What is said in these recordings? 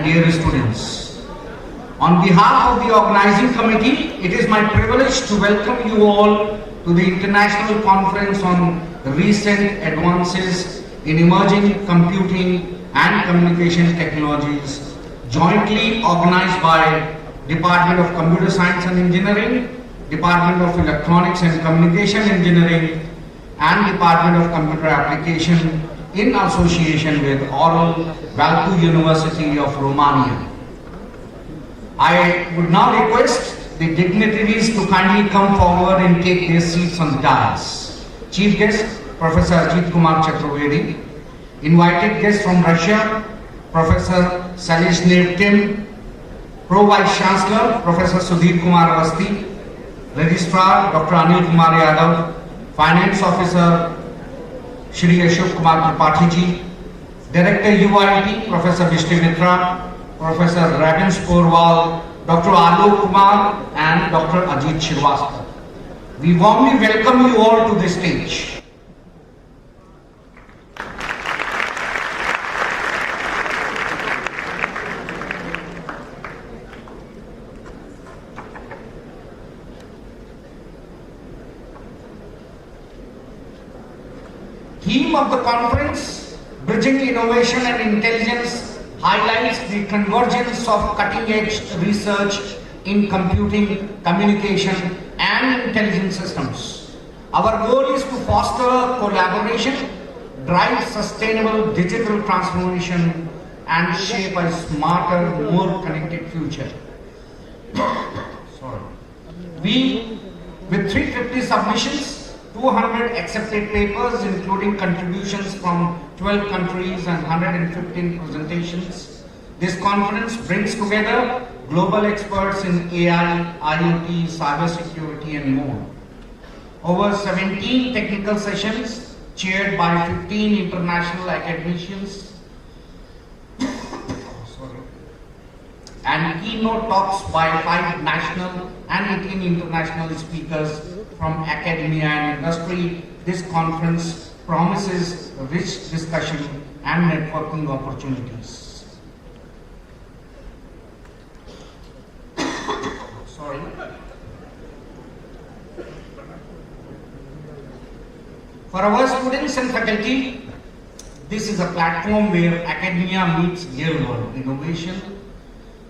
dear students. On behalf of the organizing committee, it is my privilege to welcome you all to the International Conference on Recent Advances in Emerging Computing and Communication Technologies, jointly organized by Department of Computer Science and Engineering, Department of Electronics and Communication Engineering, and Department of Computer Application in association with Aurel, Vlaicu University of Romania. I would now request the dignitaries to kindly come forward and take their seats on the dais. Chief guest, Professor Chhatrapati. Invited guests from Russia, Professor Felicitation. Pro Vice-chancellor, Professor Sudhir Kumar Avasthi. Registrar, Dr. Anil Kumar Yadav. Finance Officer, Shri Ashok Kumar Tripathi ji. Director UIT, Professor Vishnu Mitra, Professor Ravins Porwal, Dr. Alok Kumar, and Dr. Ajit Shrivastava. We warmly welcome you all to the stage. Theme of the conference, Bridging Innovation and Intelligence, highlights the convergence of cutting-edge research in computing, communication, and intelligence systems. Our goal is to foster collaboration, drive sustainable digital transformation, and shape a smarter, more connected future. We, with 350 submissions, 200 accepted papers, including contributions from 12 countries and 115 presentations. This conference brings together global experts in AI, IoT, cybersecurity, and more. Over 17 technical sessions chaired by 15 international academicians and keynote talks by 5 national and 18 international speakers from academia and industry. This conference promises rich discussion and networking opportunities. For our students and faculty, this is a platform where academia meets real-world innovation.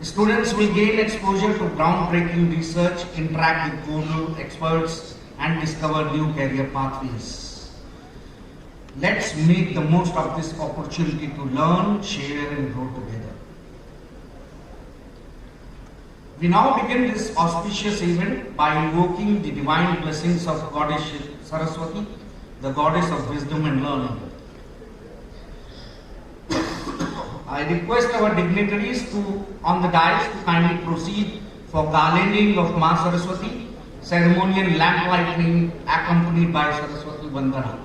Students will gain exposure to groundbreaking research, interact with global experts, and discover new career pathways. Let's make the most of this opportunity to learn, share, and grow together. We now begin this auspicious event by invoking the divine blessings of Goddess Saraswati, the goddess of wisdom and learning. I request our dignitaries on the dais to kindly proceed for garlanding of Ma Saraswati, ceremonial lamp lighting accompanied by Saraswati Vandana.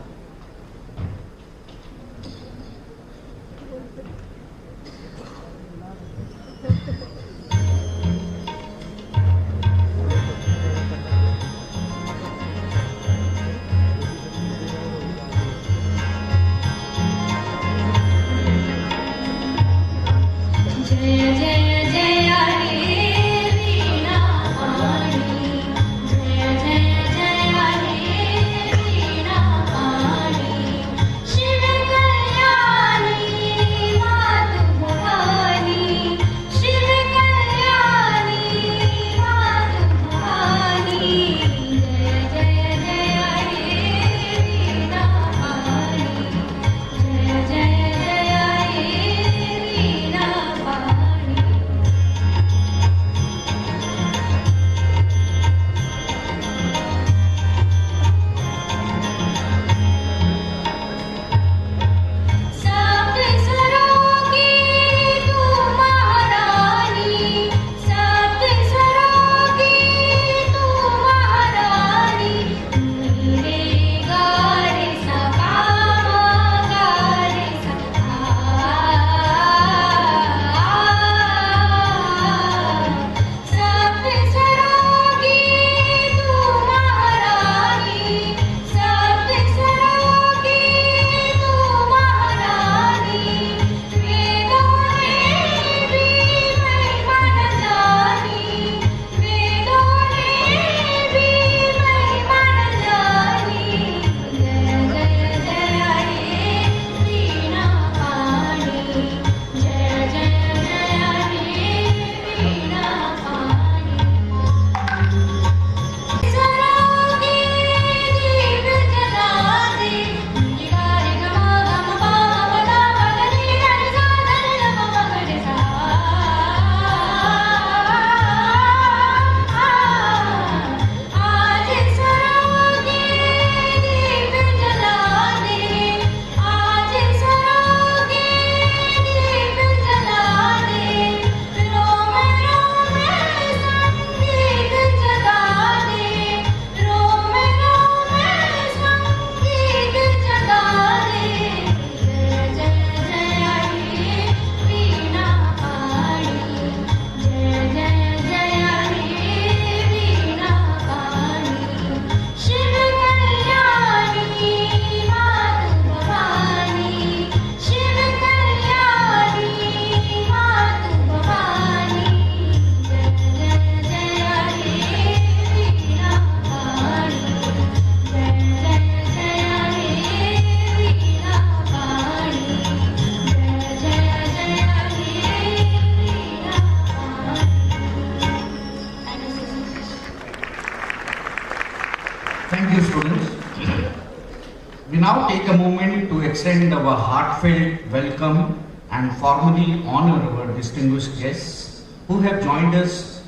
now take a moment to extend our heartfelt welcome and formally honor our distinguished guests who have joined us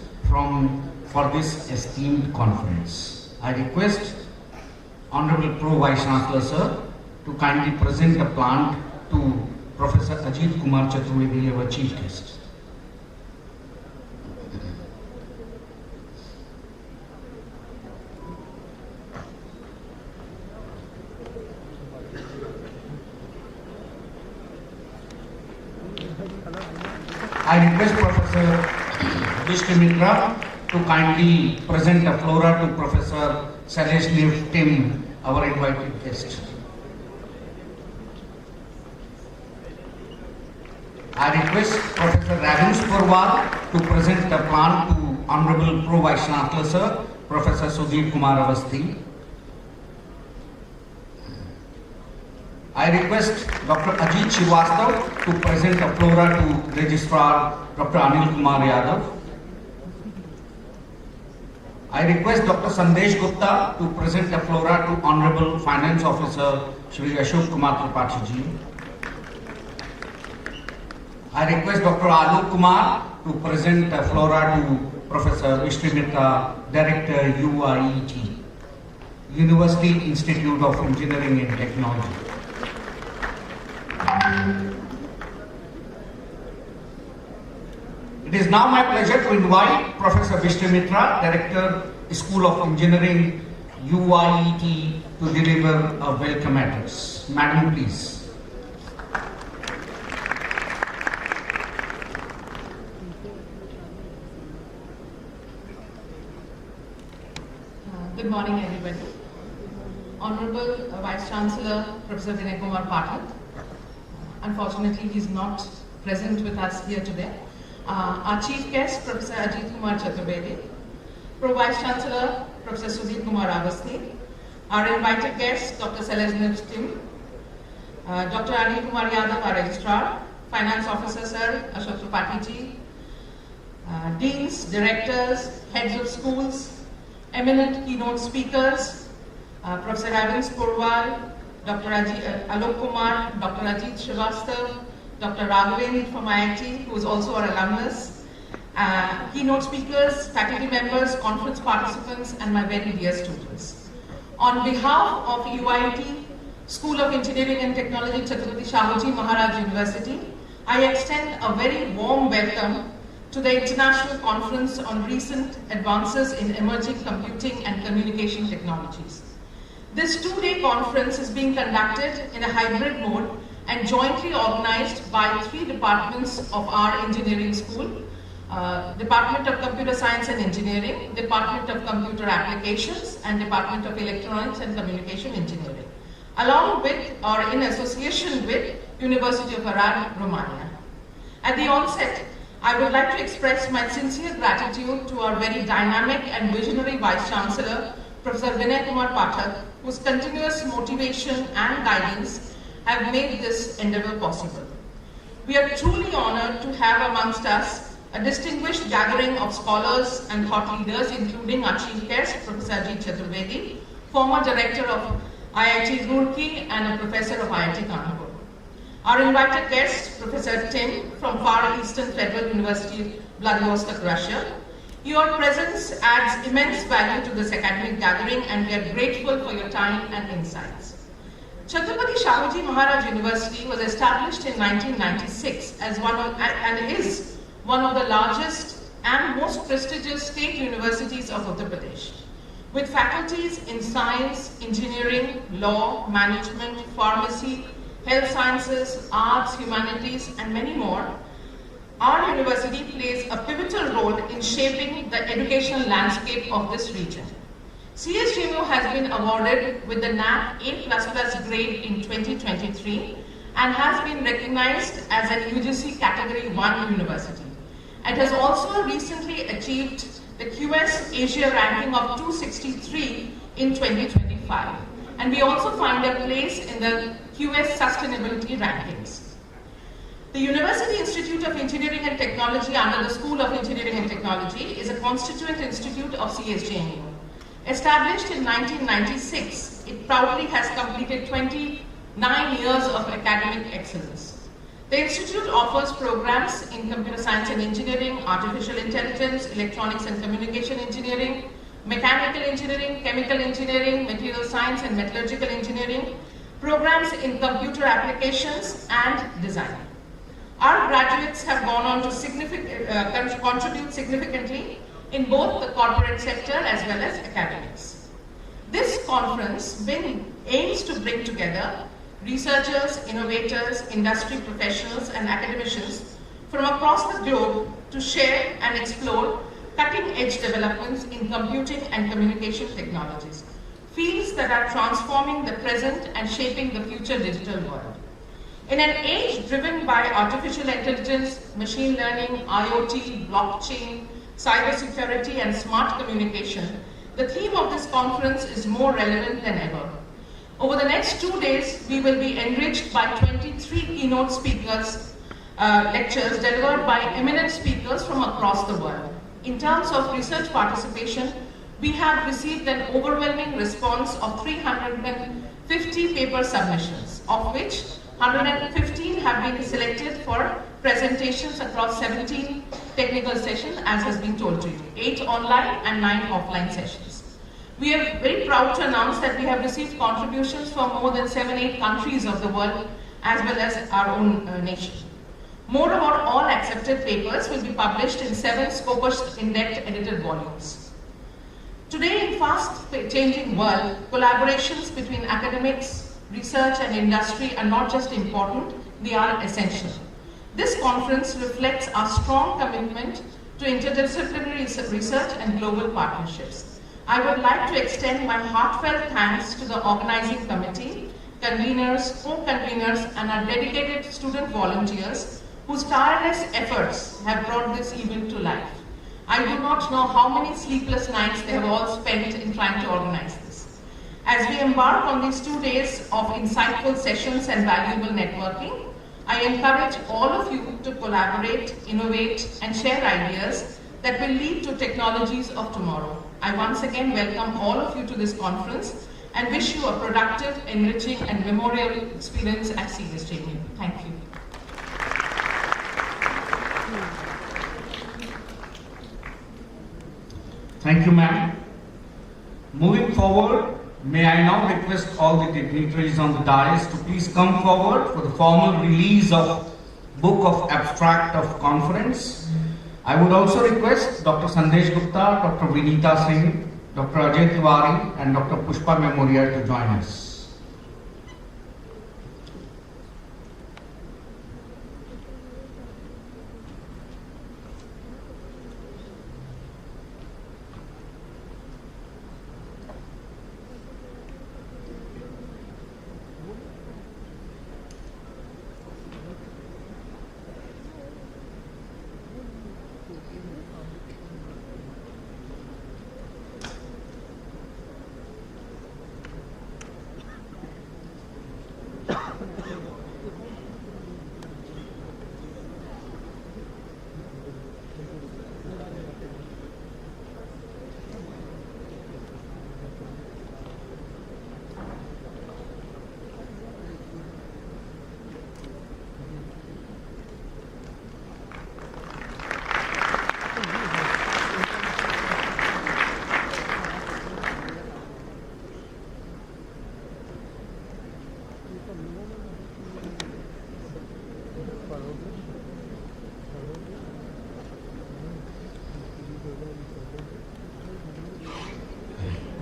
for this esteemed conference. I request Honorable Pro Vice-chancellor Sir to kindly present the plant to Professor Ajit Kumar Chaturvedi, our chief guest. I request Professor Vishkamitra to kindly present a flora to Professor Celestine Tim, our invited guest. I request Professor Ravins Purwal to present a plant to Honorable Pro Vice-chancellor Sir, Professor Sudhir Kumar Avasthi. I request Dr. Ajit Srivastav to present a flora to Registrar Dr. Anil Kumar Yadav. I request Dr. Sandesh Gupta to present a flora to Honorable Finance Officer Shri Ashok Kumar Tripathi ji. I request Dr. Alok Kumar to present a flora to Professor Vishkamitra, Director UIET, University Institute of Engineering and Technology. It is now my pleasure to invite Professor Vishkamitra, Director, School of Engineering, UIET, to deliver a welcome address. Madam, please. Good morning, everybody. Honorable Vice-Chancellor, Professor Vinay Kumar Pathak. Unfortunately, he is not present with us here today. Our chief guest, Professor Ajit Kumar Chaturvedi. Pro Vice-Chancellor, Professor Sudhir Kumar Avasthi. Our invited guest, Dr. Celestine Tim. Dr. Anil Kumar Yadav, our Registrar. Finance Officer, Sir Ashok Tripathi ji. Deans, Directors, Heads of Schools, eminent keynote speakers, Professor Ravins Purwal, Dr. Alok Kumar, Dr. Ajit Srivastav, Dr. Raghavendra from IIT, who is also our alumnus, keynote speakers, faculty members, conference participants, and my very dear students. On behalf of UIET, School of Engineering and Technology, Chhatrapati Shahu Maharaj University, I extend a very warm welcome to the International Conference on Recent Advances in Emerging Computing and Communication Technologies. This two-day conference is being conducted in a hybrid mode and jointly organized by three departments of our engineering school, Department of Computer Science and Engineering, Department of Computer Applications, and Department of Electronics and Communication Engineering, along with or in association with University of Arad, Romania. At the onset, I would like to express my sincere gratitude to our very dynamic and visionary Vice-Chancellor, Professor Vinay Kumar Pathak, whose continuous motivation and guidance have made this endeavor possible. We are truly honored to have amongst us a distinguished gathering of scholars and thought leaders, including our chief guest, Professor Ajit Chaturvedi, former director of IIT Roorkee and a professor of IIT Kanpur. Our invited guest, Professor Tim from Far Eastern Federal University, Vladivostok, Russia. Your presence adds immense value to this academic gathering, and we are grateful for your time and insights. Chhatrapati Shahu Maharaj University was established in 1996 as is one of the largest and most prestigious state universities of Uttar Pradesh. With faculties in science, engineering, law, management, pharmacy, health sciences, arts, humanities, and many more, our university plays a pivotal role in shaping the educational landscape of this region. CSJMU has been awarded with the NAAC A++ grade in 2023 and has been recognized as an UGC Category 1 university. It has also recently achieved the QS Asia ranking of 263 in 2025. And we also find a place in the QS Sustainability Rankings. The University Institute of Engineering and Technology under the School of Engineering and Technology is a constituent institute of CSJMU. Established in 1996, it proudly has completed 29 years of academic excellence. The institute offers programs in computer science and engineering, artificial intelligence, electronics and communication engineering, mechanical engineering, chemical engineering, material science and metallurgical engineering, programs in computer applications and design. Our graduates have gone on to contribute significantly in both the corporate sector as well as academics. This conference aims to bring together researchers, innovators, industry professionals and academicians from across the globe to share and explore cutting-edge developments in computing and communication technologies, fields that are transforming the present and shaping the future digital world. In an age driven by artificial intelligence, machine learning, IoT, blockchain, cybersecurity and smart communication, the theme of this conference is more relevant than ever. Over the next 2 days, we will be enriched by 23 keynote speakers, lectures delivered by eminent speakers from across the world. In terms of research participation, we have received an overwhelming response of 350 paper submissions, of which 115 have been selected for presentations across 17 technical sessions, as has been told to you, 8 online and 9 offline sessions. We are very proud to announce that we have received contributions from more than 7-8 countries of the world, as well as our own nation. Moreover, all accepted papers will be published in 7 Scopus in-depth edited volumes. Today, in fast-changing world, collaborations between academics, research and industry are not just important, they are essential. This conference reflects our strong commitment to interdisciplinary research and global partnerships. I would like to extend my heartfelt thanks to the organizing committee, conveners, co-conveners and our dedicated student volunteers whose tireless efforts have brought this event to life. I do not know how many sleepless nights they have all spent in trying to organize this. As we embark on these 2 days of insightful sessions and valuable networking, I encourage all of you to collaborate, innovate, and share ideas that will lead to technologies of tomorrow. I once again welcome all of you to this conference and wish you a productive, enriching, and memorable experience at CSJMU. Thank you. Thank you, ma'am. Moving forward, may I now request all the dignitaries on the dais to please come forward for the formal release of Book of Abstract of Conference. I would also request Dr. Sandesh Gupta, Dr. Vinita Singh, Dr. Ajay Tiwari and Dr. Pushpa Memorial to join us.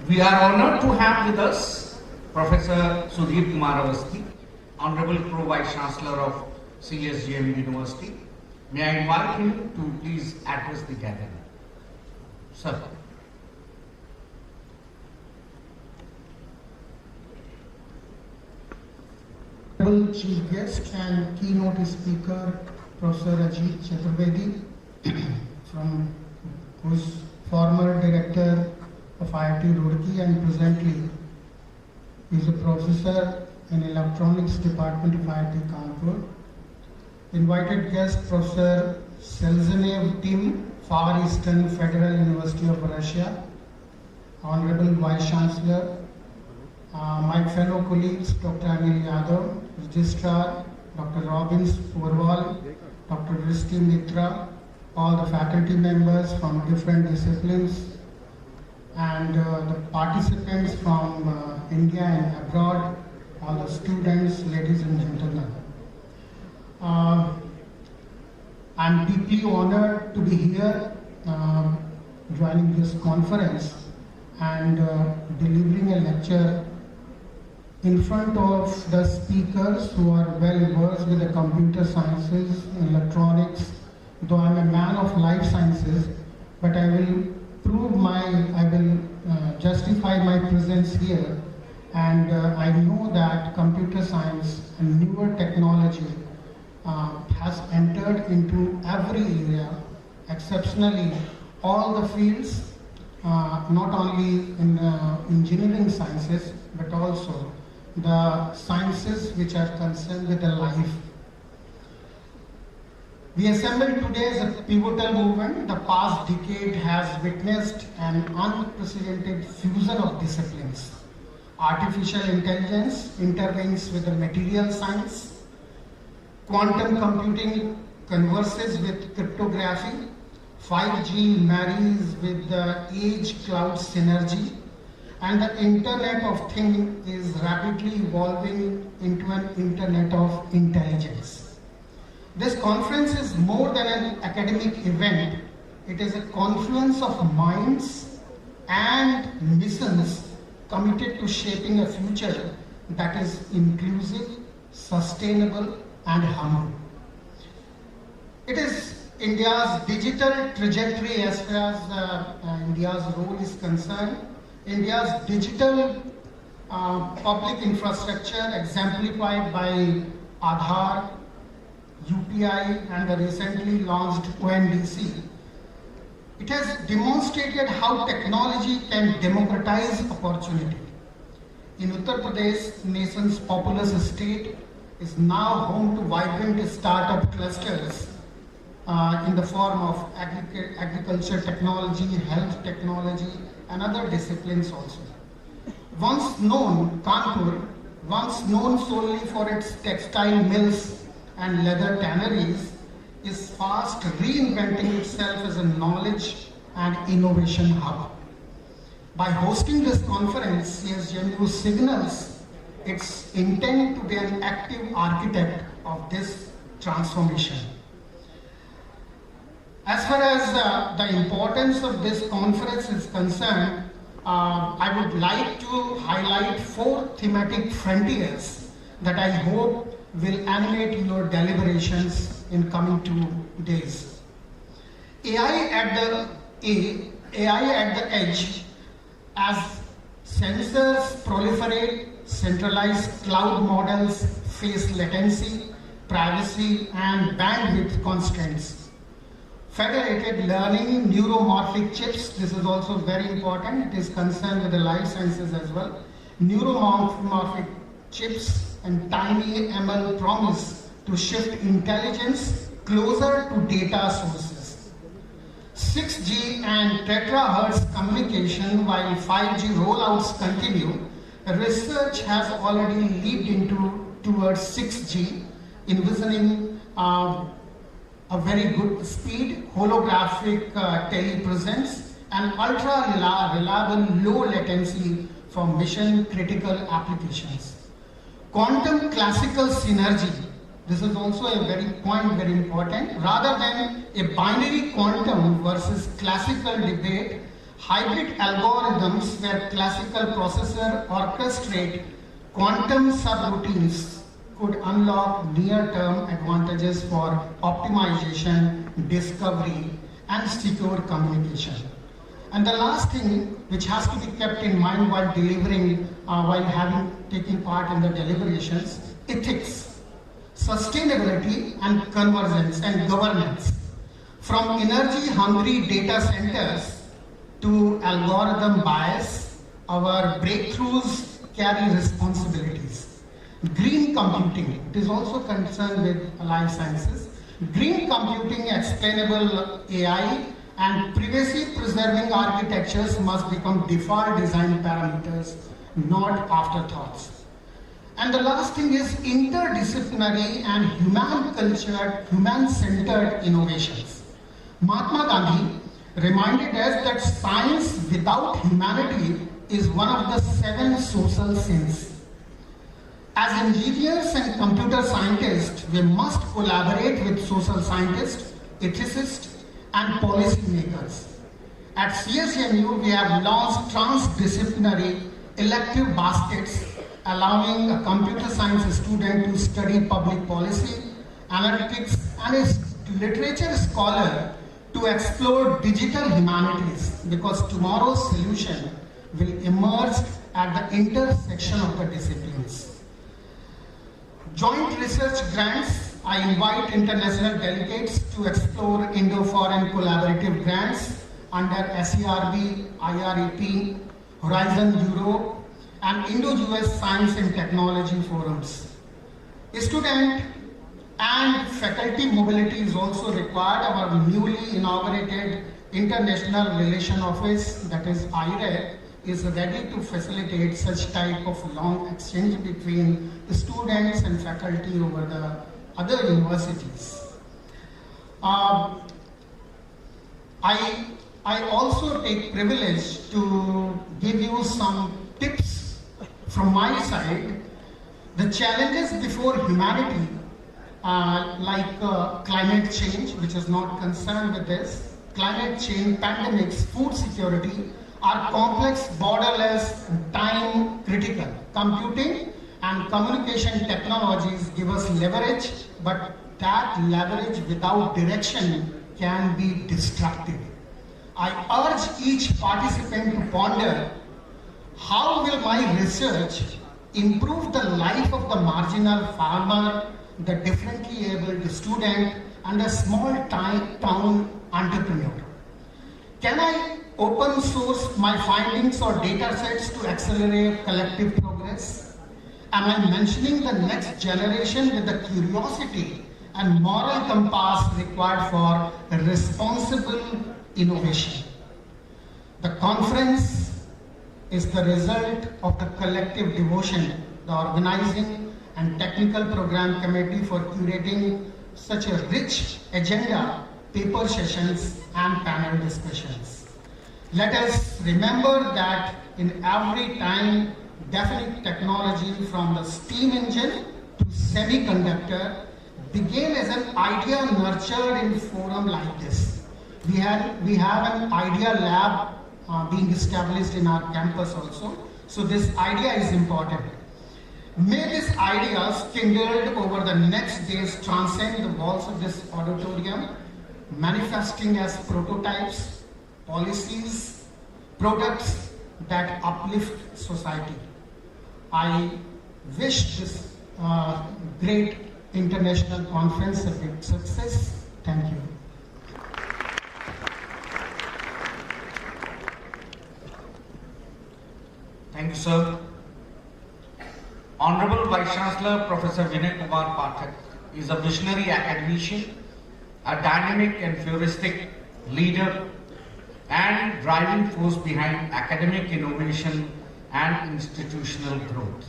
We are honored to have with us Professor Sudhir Kumar Awasthi, Honorable Pro-Vice-Chancellor of CSJMU University. May I invite him to please address the gathering. Sir. Honorable Chief Guest and Keynote Speaker, Professor Chhatrapati, from who's former Director of IIT Roorkee and presently is a Professor in Electronics Department of IIT Kanpur. Invited guest Professor Selzenev Tim, Far Eastern Federal University of Russia. Honorable Vice-chancellor, my fellow colleagues, Dr. Anil Yadav, Registrar, Dr. Robbins Porwal, Dr. Vristi Mitra, all the faculty members from different disciplines, and the participants from India and abroad, all the students, ladies and gentlemen. I'm deeply honored to be here joining this conference and delivering a lecture in front of the speakers who are well versed with the computer sciences, electronics. Though I'm a man of life sciences, but I will justify my presence here, and I know that computer science and newer technology has entered into every area, exceptionally all the fields, not only in engineering sciences, but also the sciences which are concerned with the life. We assembled today as a pivotal movement. The past decade has witnessed an unprecedented fusion of disciplines. Artificial intelligence intervenes with the material science. Quantum computing converses with cryptography. 5G marries with the edge cloud synergy. And the Internet of Things is rapidly evolving into an Internet of Intelligence. This conference is more than an academic event. It is a confluence of minds and missions committed to shaping a future that is inclusive, sustainable, and humble. It is India's digital trajectory as far as India's role is concerned. India's digital public infrastructure exemplified by Aadhaar, UPI, and the recently launched ONDC. It has demonstrated how technology can democratize opportunity. In Uttar Pradesh, nation's populous state, is now home to vibrant startup clusters in the form of agriculture technology, health technology, and other disciplines also. Once known, Kanpur, once known solely for its textile mills and leather tanneries, is fast reinventing itself as a knowledge and innovation hub. By hosting this conference, CSJMU signals its intent to be an active architect of this transformation. As far as the importance of this conference is concerned, I would like to highlight 4 thematic frontiers that I hope will animate your deliberations in coming 2 days. AI at the edge. As sensors proliferate, centralized cloud models face latency, privacy, and bandwidth constraints. Federated learning, neuromorphic chips, this is also very important. It is concerned with the life sciences as well. Neuromorphic chips and tiny ML promise to shift intelligence closer to data sources. 6G and terahertz communication while 5G rollouts continue. Research has already leaped towards 6G, envisioning a very good speed, holographic telepresence, and ultra-reliable low latency for mission-critical applications. Quantum classical synergy, this is also a very important. Rather than a binary quantum versus classical debate, hybrid algorithms where classical processor orchestrate quantum subroutines could unlock near-term advantages for optimization, discovery, and secure communication. And the last thing which has to be kept in mind while delivering, taking part in the deliberations, ethics, sustainability, and convergence and governance. From energy-hungry data centers to algorithm bias, our breakthroughs carry responsibilities. Green computing, it is also concerned with life sciences. Green computing, explainable AI, and privacy-preserving architectures must become default design parameters, not afterthoughts. And the last thing is interdisciplinary and human-cultured, human-centered innovations. Mahatma Gandhi reminded us that science without humanity is one of the 7 social sins. As engineers and computer scientists, we must collaborate with social scientists, ethicists, and policymakers. At CSJMU, we have launched transdisciplinary elective baskets, allowing a computer science student to study public policy, analytics, and a literature scholar to explore digital humanities, because tomorrow's solution will emerge at the intersection of the disciplines. Joint research grants, I invite international delegates to explore Indo-Foreign collaborative grants under SERB, IREP, Horizon Europe, and Indo-US Science and Technology forums. Student and faculty mobility is also required. Our newly inaugurated International Relation Office, that is ICRAECCT, is ready to facilitate such type of long exchange between the students and faculty over the other universities. I also take privilege to give you some tips from my side. The challenges before humanity, like climate change, which is not concerned with this, climate change, pandemics, food security, are complex, borderless, time critical. Computing and communication technologies give us leverage, but that leverage without direction can be destructive. I urge each participant to ponder, how will my research improve the life of the marginal farmer, the differently abled student, and a small town entrepreneur? Can I open source my findings or data sets to accelerate collective progress? Am I mentioning the next generation with the curiosity and moral compass required for responsible innovation? The conference is the result of the collective devotion, the organizing and technical program committee for curating such a rich agenda, paper sessions, and panel discussions. Let us remember that in every time, definite technology from the steam engine to semiconductor began as an idea nurtured in a forum like this. We have an idea lab being established in our campus also. So this idea is important. May these ideas kindled over the next days transcend the walls of this auditorium, manifesting as prototypes, policies, products that uplift society. I wish this great international conference a big success. Thank you. Thank you, sir. Honorable Vice-chancellor Professor Vinay Kumar Pathak is a visionary academician, a dynamic and futuristic leader, and driving force behind academic innovation and institutional growth.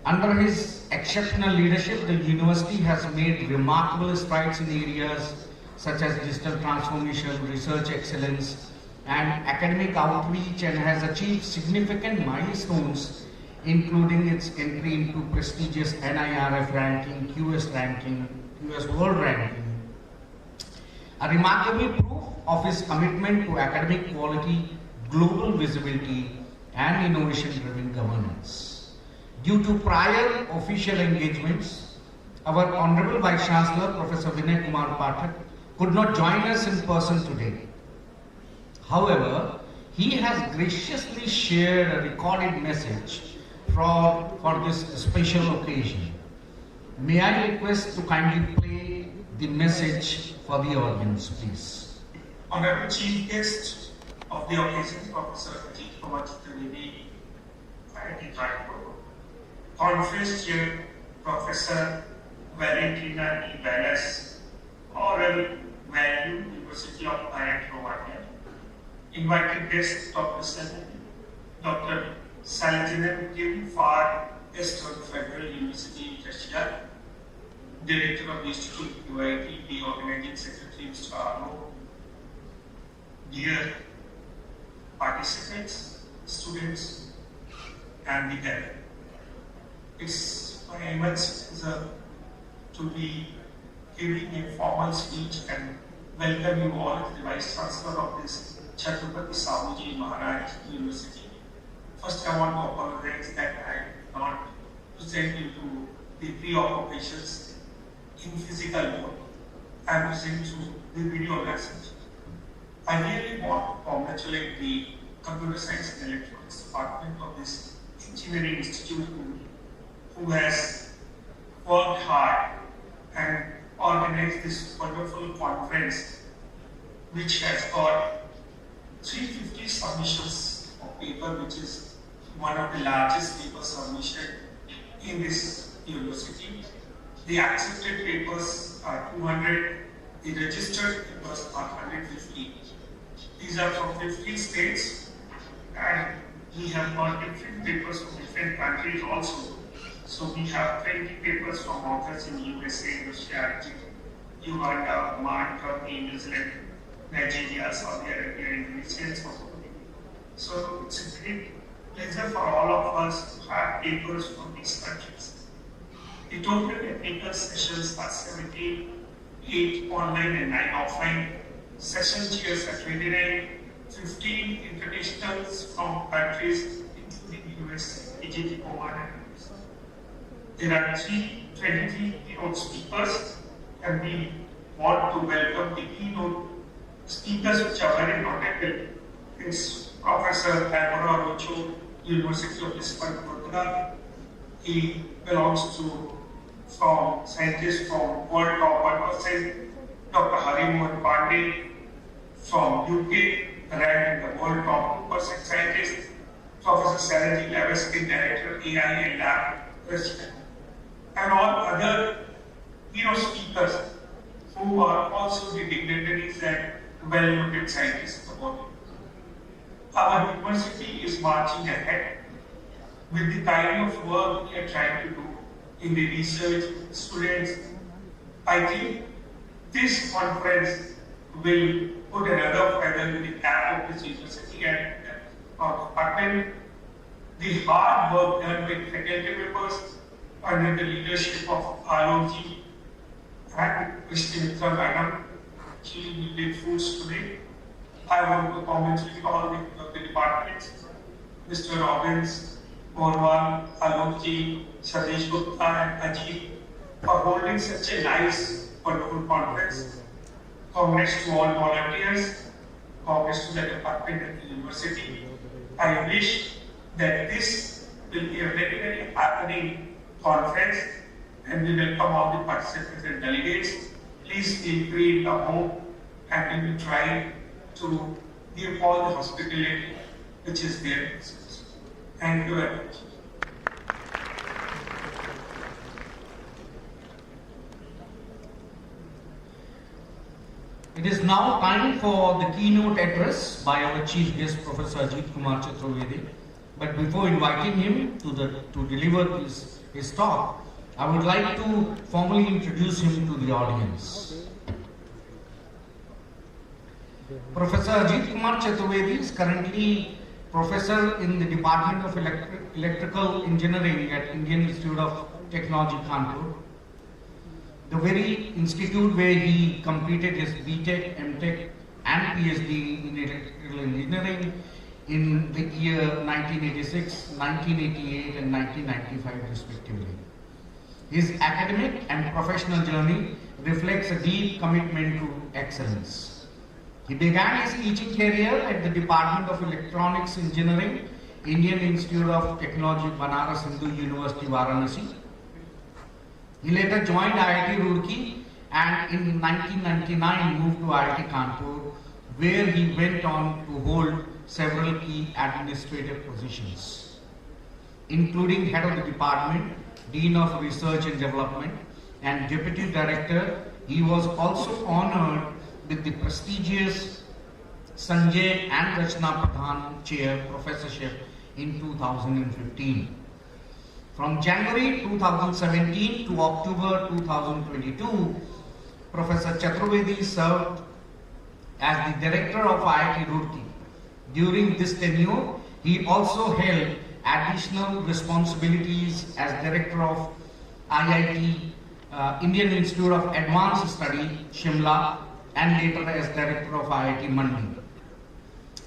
Under his exceptional leadership, the university has made remarkable strides in areas such as digital transformation, research excellence, and academic outreach, and has achieved significant milestones, including its entry into prestigious NIRF ranking, QS World ranking. A remarkable proof of his commitment to academic quality, global visibility, and innovation-driven governance. Due to prior official engagements, our Honorable Vice-Chancellor, Professor Vinay Kumar Pathak, could not join us in person today. However, he has graciously shared a recorded message for this special occasion. May I request to kindly play the message for the audience, please. Honorable Chief Guest of the occasion, Professor Chhatrapati, IIT Kanpur, Conference Chair, Professor Valentina E. Ballas, Aurel, Vlaicu, University of Arad, Romania. Invited guests Dr. Ceremonial Kim for Eastern Federal University, Russia. Director of the Institute UIT, the organizing secretary, Mr. Arad. Dear participants, students, and the guests. It's my immense pleasure to be giving a formal speech and welcome you all as the Vice-chancellor of this Chhatrapati Shahu Maharaj University. First, I want to apologize that I cannot present you to the preoccupations in physical mode. I am presenting through the video message. I really want to congratulate the Computer Science and Electronics Department of this Engineering Institute who has worked hard and organized this wonderful conference which has got 350 submissions of paper, which is one of the largest paper submission in this university. The accepted papers are 200, the registered papers are 150. These are from 15 states, and we have got different papers from different countries also. So we have 20 papers from authors in USA, Russia, Uganda, Oman, Turkey, New Zealand, Nigeria, Saudi Arabia, Indonesia, and so on. So it's a great pleasure for all of us to have papers from these countries. The total technical sessions are 17, 8 online and 9 offline. Session chairs are 29, 15 internationals from countries including US, Egypt, Oman, and US. There are 23 keynote speakers, and we want to welcome the keynote speakers which are very notable. It's Professor Aurel, University of Lisbon, Portugal. He belongs to scientists from world top 1%. Dr. Harimohan Pandey from UK, ranked in the world top 2% scientist. Professor Sarajit Levesky, Director AI and Lab, Russia. And all other keynote speakers who are also the dignitaries and well-noted scientists of the world. Our university is marching ahead with the kind of work we are trying to do in the research students. I think this conference will put another feather in the cap of this university and our department. The hard work done by faculty members under the leadership of Arad and Mr. Madam, she did foods today. I want to congratulate all the departments, Mr. Robbins, Aurel, Alokji, Sadish Gupta, and Ajit, for holding such a nice, wonderful conference. Congrats to all volunteers, congrats to the department and the university. I wish that this will be a very, very happening conference, and we welcome all the participants and delegates. Please feel free to come home, and we will try to give all the hospitality which is there. Thank you very much. It is now time for the keynote address by our chief guest, Professor Ajit Kumar Chhatrapati. But before inviting him to deliver his talk, I would like to formally introduce him to the audience. Professor Ajit Kumar Chhatrapati is currently professor in the Department of Electrical Engineering at Indian Institute of Technology, Kanpur, the very institute where he completed his BTech, MTech and PhD in Electrical Engineering in the year 1986, 1988 and 1995 respectively. His academic and professional journey reflects a deep commitment to excellence. He began his teaching career at the Department of Electronics Engineering, Indian Institute of Technology, Banaras Hindu University, Varanasi. He later joined IIT Roorkee and in 1999 moved to IIT Kanpur, where he went on to hold several key administrative positions, including head of the department, Dean of Research and Development, and Deputy Director. He was also honored with the prestigious Sanjay and Rachna Pradhan Chair Professorship in 2015. From January 2017 to October 2022, Professor Chhatrapati served as the Director of IIT Roorkee. During this tenure, he also held additional responsibilities as Director of IIT, Indian Institute of Advanced Study, Shimla, and later as Director of IIT Mandi.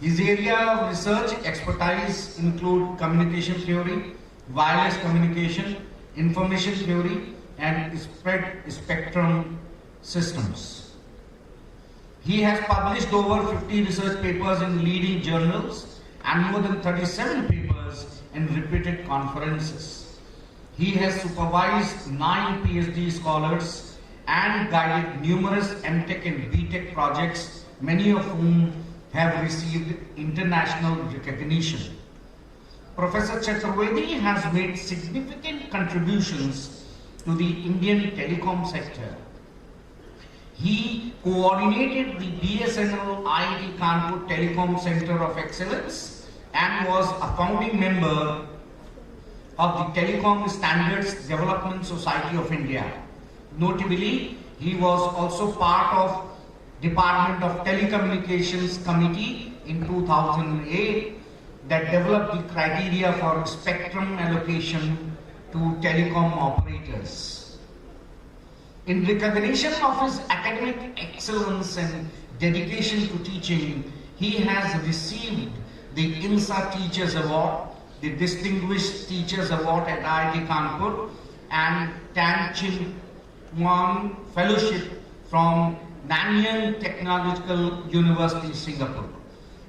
His area of research expertise include communication theory, wireless communication, information theory, and spread spectrum systems. He has published over 50 research papers in leading journals and more than 37 papers in repeated conferences. He has supervised 9 PhD scholars and guided numerous MTech and BTech projects, many of whom have received international recognition. Professor Chhatrapati has made significant contributions to the Indian telecom sector. He coordinated the BSNL IIT Kanpur Telecom Center of Excellence and was a founding member of the Telecom Standards Development Society of India. Notably, he was also part of Department of Telecommunications Committee in 2008 that developed the criteria for spectrum allocation to telecom operators. In recognition of his academic excellence and dedication to teaching, he has received the INSA Teachers Award, the Distinguished Teachers Award at IIT Kanpur, and Tan Chin Muang Fellowship from Nanyang Technological University, Singapore.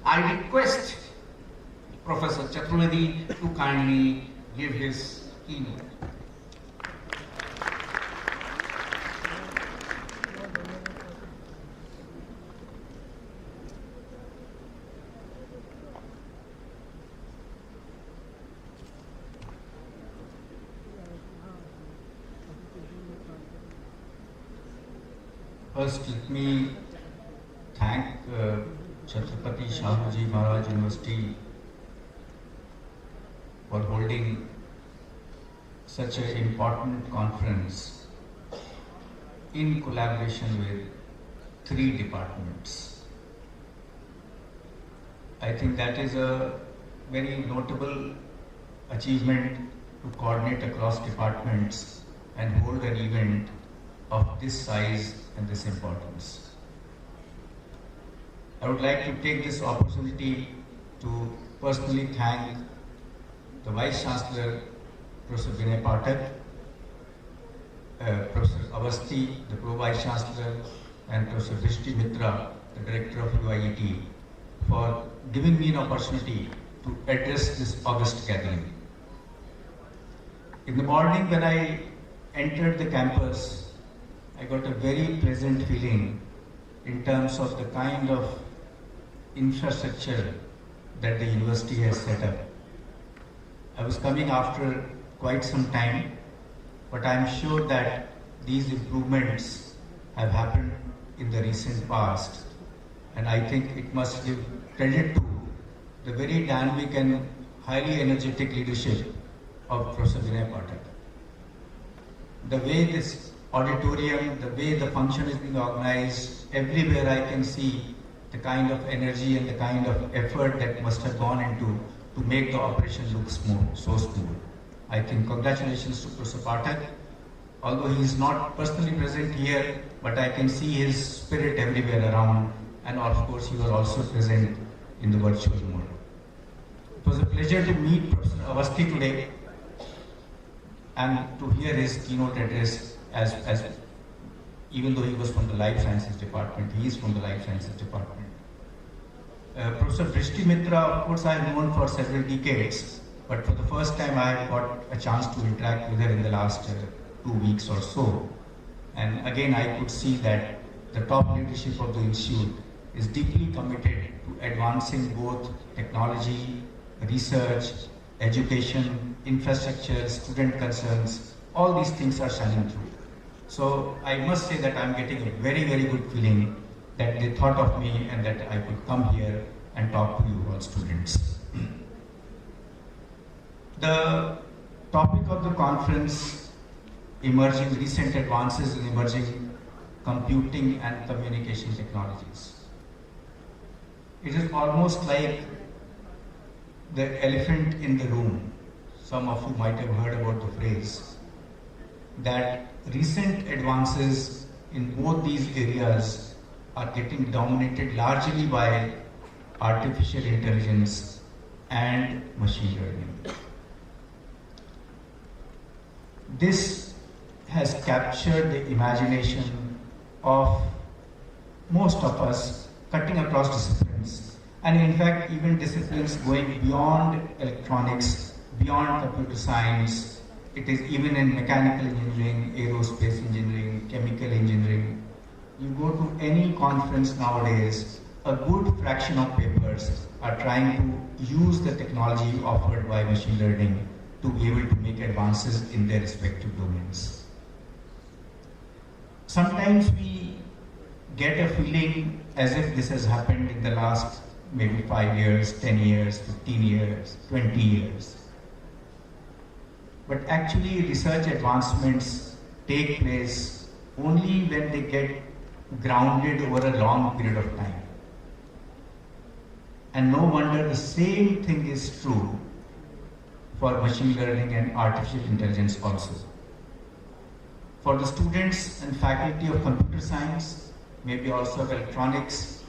I request Professor Chhatrapati to kindly give his keynote. First, let me thank Chhatrapati Shahu Maharaj University for holding such an important conference in collaboration with 3 departments. I think that is a very notable achievement to coordinate across departments and hold an event of this size and this importance. I would like to take this opportunity to personally thank the Vice-chancellor, Professor Vinay Pathak, Professor Avasthi, the Pro-Vice-chancellor, and Professor Vrishti Mitra, the Director of UIET, for giving me an opportunity to address this august gathering. In the morning when I entered the campus, I got a very pleasant feeling in terms of the kind of infrastructure that the university has set up. I was coming after quite some time, but I am sure that these improvements have happened in the recent past, and I think it must give credit to the very dynamic and highly energetic leadership of Professor Vinay Pathak. The way this auditorium, the way the function is being organized, everywhere I can see the kind of energy and the kind of effort that must have gone into to make the operation look smooth, so smooth. I think congratulations to Professor Pathak. Although he is not personally present here, but I can see his spirit everywhere around, and of course he was also present in the virtual mode. It was a pleasure to meet Professor Avasthi today and to hear his keynote address. As even though he was from the Life Sciences Department, he is from the Life Sciences Department. Professor Vrishti Mitra, of course, I have known for several decades, but for the first time I have got a chance to interact with her in the last 2 weeks or so. And again, I could see that the top leadership of the institute is deeply committed to advancing both technology, research, education, infrastructure, student concerns. All these things are shining through. So I must say that I'm getting a very, very good feeling that they thought of me and that I could come here and talk to you all students. The topic of the conference, emerging recent advances in emerging computing and communication technologies. It is almost like the elephant in the room. Some of you might have heard about the phrase that recent advances in both these areas are getting dominated largely by artificial intelligence and machine learning. This has captured the imagination of most of us, cutting across disciplines, and in fact even disciplines going beyond electronics, beyond computer science. It is even in mechanical engineering, aerospace engineering, chemical engineering. You go to any conference nowadays, a good fraction of papers are trying to use the technology offered by machine learning to be able to make advances in their respective domains. Sometimes we get a feeling as if this has happened in the last maybe 5 years, 10 years, 15 years, 20 years. But actually research advancements take place only when they get grounded over a long period of time. And no wonder the same thing is true for machine learning and artificial intelligence also. For the students and faculty of computer science, maybe also of electronics,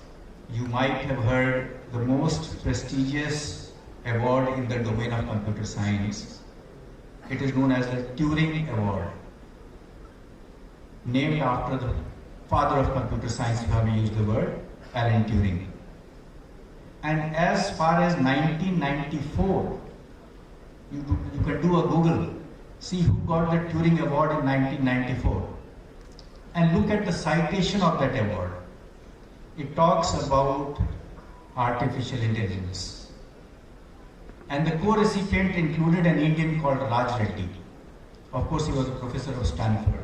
you might have heard the most prestigious award in the domain of computer science. It is known as the Turing Award, named after the father of computer science, if I may use the word, Alan Turing. And as far as 1994, you can do a Google, see who got the Turing Award in 1994, and look at the citation of that award. It talks about artificial intelligence. And the co-recipient included an Indian called Raj Reddy. Of course, he was a professor of Stanford.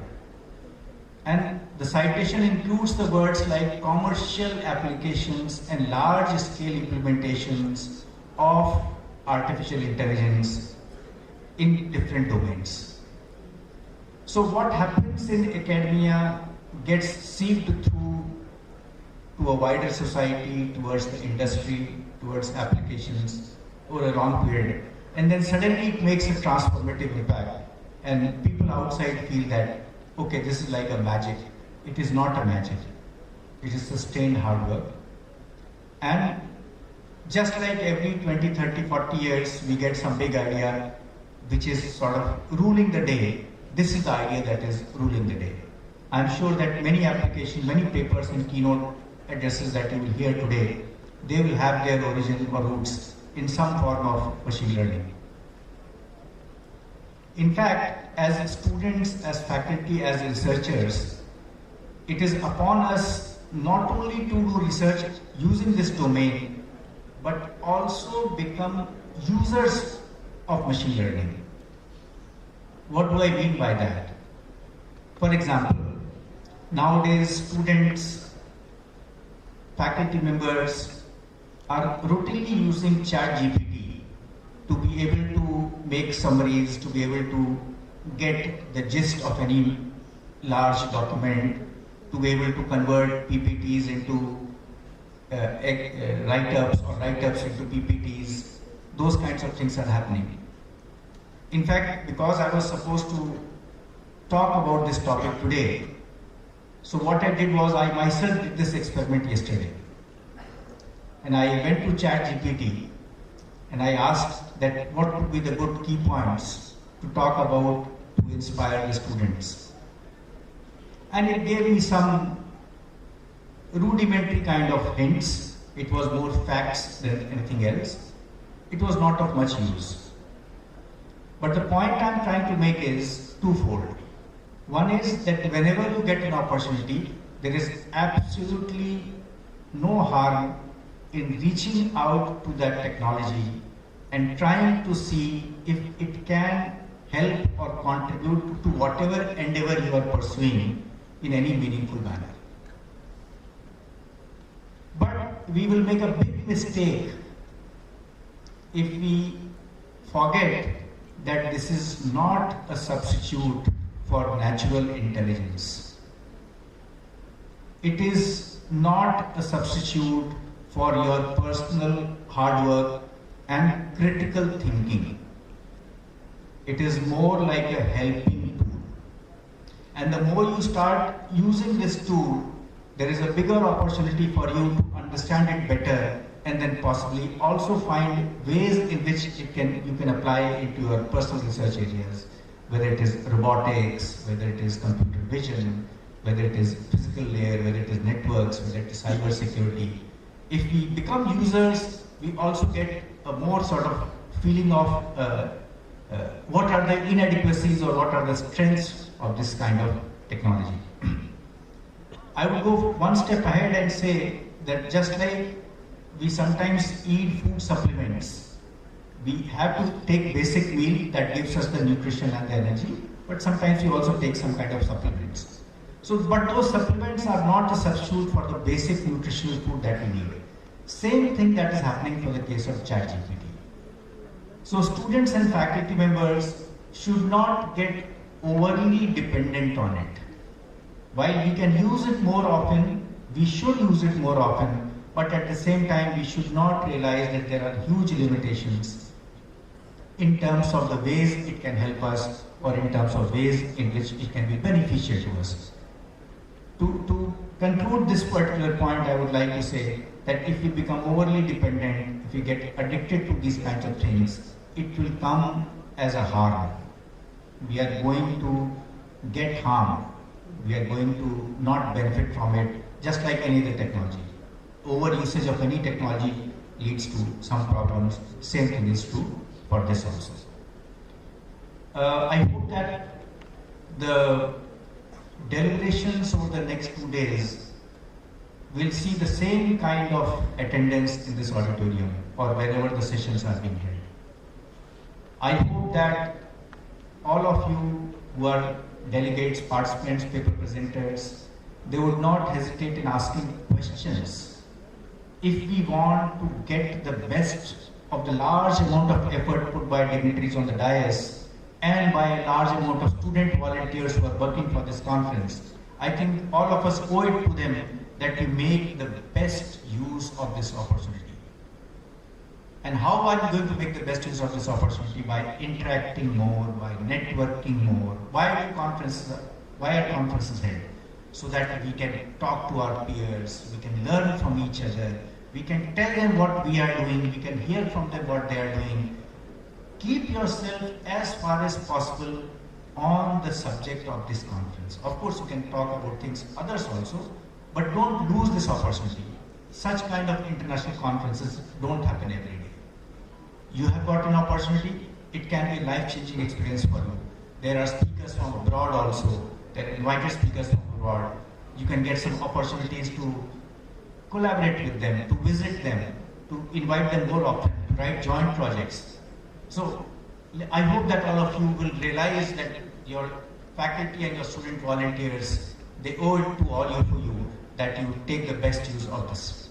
And the citation includes the words like commercial applications and large-scale implementations of artificial intelligence in different domains. So what happens in academia gets sieved through to a wider society, towards the industry, towards applications over a long period. And then suddenly it makes a transformative impact. And people outside feel that, okay, this is like a magic. It is not a magic. It is sustained hard work. And just like every 20, 30, 40 years, we get some big idea which is sort of ruling the day. This is the idea that is ruling the day. I'm sure that many applications, many papers and keynote addresses that you will hear today, they will have their origin or roots in some form of machine learning. In fact, as students, as faculty, as researchers, it is upon us not only to do research using this domain, but also become users of machine learning. What do I mean by that? For example, nowadays students, faculty members are routinely using ChatGPT to be able to make summaries, to be able to get the gist of any large document, to be able to convert PPTs into write-ups or write-ups into PPTs. Those kinds of things are happening. In fact, because I was supposed to talk about this topic today, so what I did was I myself did this experiment yesterday. And I went to ChatGPT and I asked that what would be the good key points to talk about to inspire the students. And it gave me some rudimentary kind of hints. It was more facts than anything else. It was not of much use. But the point I'm trying to make is twofold. One is that whenever you get an opportunity, there is absolutely no harm in reaching out to that technology and trying to see if it can help or contribute to whatever endeavor you are pursuing in any meaningful manner. we will make a big mistake if we forget that this is not a substitute for natural intelligence. It is not a substitute for your personal hard work and critical thinking. It is more like a helping tool. And the more you start using this tool, there is a bigger opportunity for you to understand it better and then possibly also find ways in which you can apply it into your personal research areas, whether it is robotics, whether it is computer vision, whether it is physical layer, whether it is networks, whether it is cyber security. If we become users, we also get a more sort of feeling of what are the inadequacies or what are the strengths of this kind of technology. I would go one step ahead and say that just like we sometimes eat food supplements, we have to take basic meal that gives us the nutrition and the energy, but sometimes we also take some kind of supplements. So, but those supplements are not a substitute for the basic nutritional food that we need. Same thing that is happening for the case of ChatGPT. So students and faculty members should not get overly dependent on it. While we can use it more often, we should use it more often, but at the same time we should not realize that there are huge limitations in terms of the ways it can help us or in terms of ways in which it can be beneficial to us. To conclude this particular point, I would like to say that if we become overly dependent, if we get addicted to these kinds of things, it will come as a harm. We are going to get harm. We are going to not benefit from it, just like any other technology. Over usage of any technology leads to some problems. Same thing is true for this also. I hope that the deliberations over the next 2 days will see the same kind of attendance in this auditorium or wherever the sessions are being held. I hope that all of you who are delegates, participants, paper presenters, they would not hesitate in asking questions. If we want to get the best of the large amount of effort put by dignitaries on the dais and by a large amount of student volunteers who are working for this conference, I think all of us owe it to them that we make the best use of this opportunity. And how are we going to make the best use of this opportunity? By interacting more, by networking more. Why are conferences held? So that we can talk to our peers, we can learn from each other, we can tell them what we are doing, we can hear from them what they are doing. Keep yourself as far as possible on the subject of this conference. Of course, you can talk about things others also, but don't lose this opportunity. Such kind of international conferences don't happen every day. You have got an opportunity, it can be a life-changing experience for you. There are speakers from abroad also, there are invited speakers from abroad. You can get some opportunities to collaborate with them, to visit them, to invite them more often, to write joint projects. So I hope that all of you will realize that your faculty and your student volunteers, they owe it to all of you that you take the best use of this.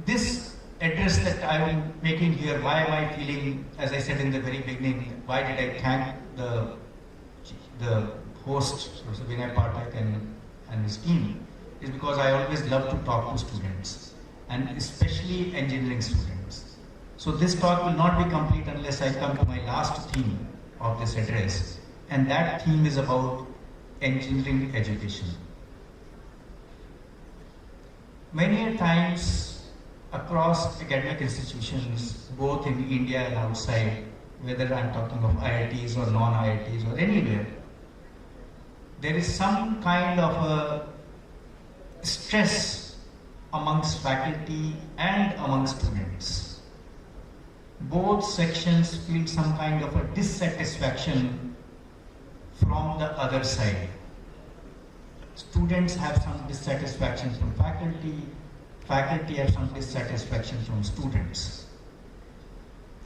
This address that I am making here, why am I feeling, as I said in the very beginning, why did I thank the host, Professor Vinay Pathak and his team, is because I always love to talk to students, and especially engineering students. So this talk will not be complete unless I come to my last theme of this address, and that theme is about engineering education. Many times across academic institutions, both in India and outside, whether I'm talking of IITs or non-IITs or anywhere, there is some kind of a stress amongst faculty and among students. Both sections feel some kind of a dissatisfaction from the other side. Students have some dissatisfaction from faculty, faculty have some dissatisfaction from students.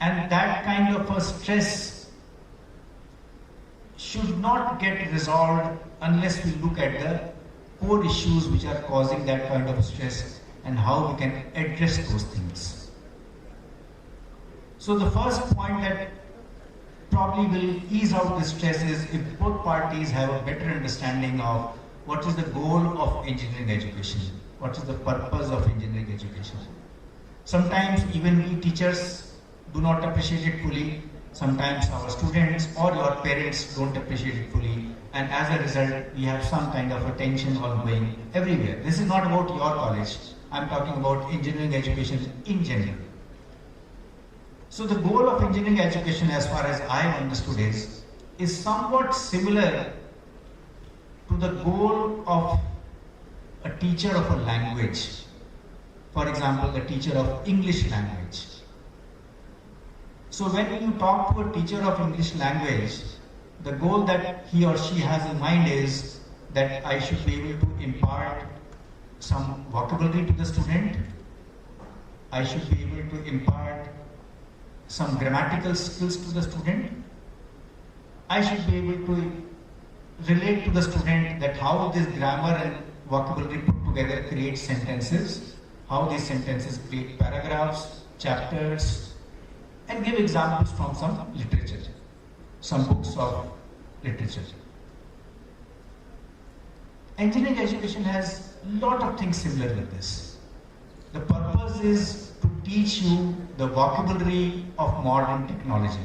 And that kind of a stress should not get resolved unless we look at the core issues which are causing that kind of stress and how we can address those things. So the first point that probably will ease out the stress is if both parties have a better understanding of what is the goal of engineering education, what is the purpose of engineering education. Sometimes even we teachers do not appreciate it fully, sometimes our students or your parents don't appreciate it fully, and as a result we have some kind of a tension ongoing everywhere. This is not about your college, I'm talking about engineering education in general. So the goal of engineering education, as far as I understood, is somewhat similar to the goal of a teacher of a language. For example, the teacher of English language. So when you talk to a teacher of English language, the goal that he or she has in mind is that I should be able to impart some vocabulary to the student. I should be able to impart some grammatical skills to the student. I should be able to relate to the student that how this grammar and vocabulary put together create sentences, how these sentences create paragraphs, chapters, and give examples from some literature, some books of literature. Engineering education has a lot of things similar with this. The purpose is to teach you the vocabulary of modern technology.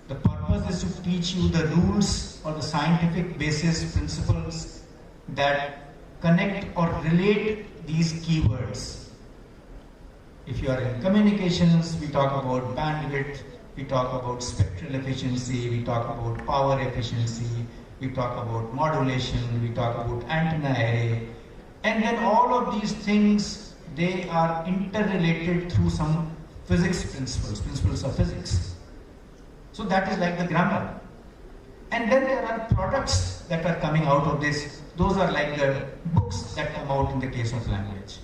The purpose is to teach you the rules or the scientific basis principles that connect or relate these keywords. If you are in communications, we talk about bandwidth, we talk about spectral efficiency, we talk about power efficiency, we talk about modulation, we talk about antenna array, and then all of these things, they are interrelated through some physics principles of physics. So that is like the grammar. And then there are products that are coming out of this. Those are like the books that come out in the case of language.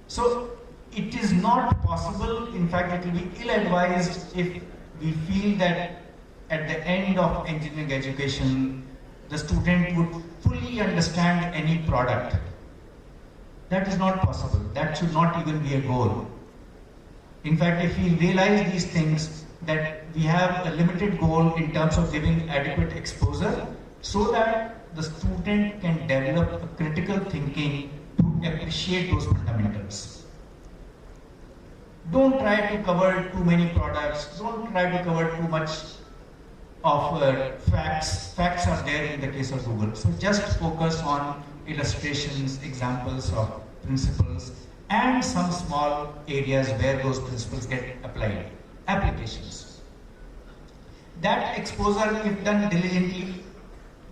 So it is not possible, in fact it will be ill-advised if we feel that at the end of engineering education, the student would fully understand any product. That is not possible. That should not even be a goal. In fact, if we realize these things, that we have a limited goal in terms of giving adequate exposure so that the student can develop a critical thinking to appreciate those fundamentals. Don't try to cover too many products, don't try to cover too much of facts. Facts are there in the case of Google. So just focus on illustrations, examples of principles, and some small areas where those principles get applied, applications. That exposure, if done diligently,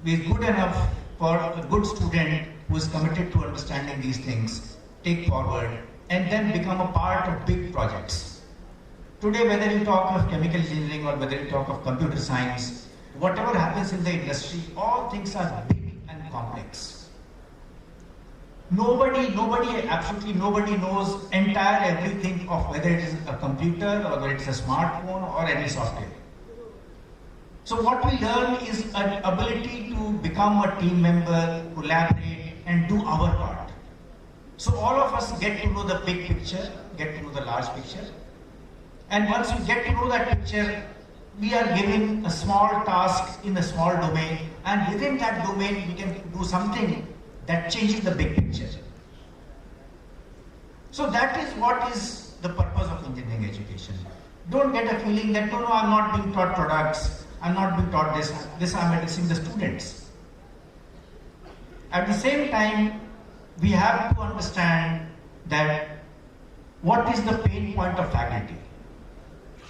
is good enough for a good student who is committed to understanding these things, take forward, and then become a part of big projects. Today, whether you talk of chemical engineering or whether you talk of computer science, whatever happens in the industry, all things are big and complex. Absolutely nobody knows entire everything of whether it is a computer or whether it's a smartphone or any software. So what we learn is an ability to become a team member, collaborate, and do our part. So all of us get to know the big picture, get to know the large picture. And once we get to know that picture, we are given a small task in a small domain, and within that domain we can do something that changes the big picture. So that is what is the purpose of engineering education. Don't get a feeling that no, I'm not being taught products, I'm not being taught this I'm addressing the students. At the same time, we have to understand that what is the pain point of faculty.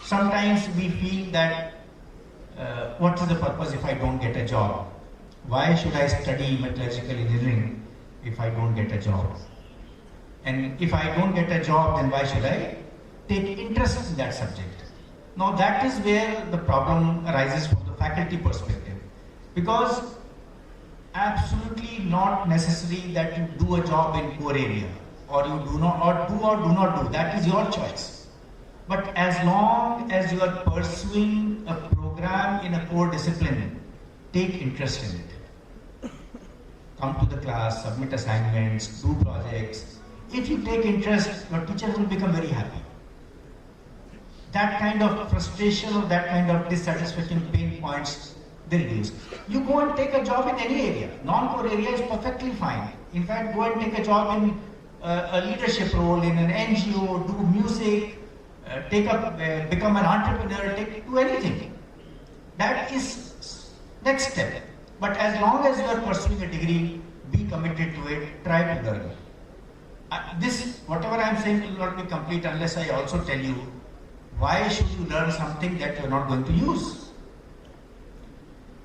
Sometimes we feel that what is the purpose if I don't get a job? Why should I study metallurgical engineering if I don't get a job? And if I don't get a job, then why should I take interest in that subject? Now that is where the problem arises from the faculty perspective. Because absolutely not necessary that you do a job in core area, or you do not, or do not do. That is your choice. But as long as you are pursuing a program in a core discipline, take interest in it. come to the class, submit assignments, do projects. If you take interest, your teacher will become very happy. That kind of frustration or that kind of dissatisfaction, pain points, they reduce. You go and take a job in any area. Non-core area is perfectly fine. In fact, go and take a job in a leadership role in an NGO, do music, become an entrepreneur, do anything. That is next step. But as long as you are pursuing a degree, be committed to it, try to learn. Whatever I am saying will not be complete unless I also tell you why should you learn something that you are not going to use.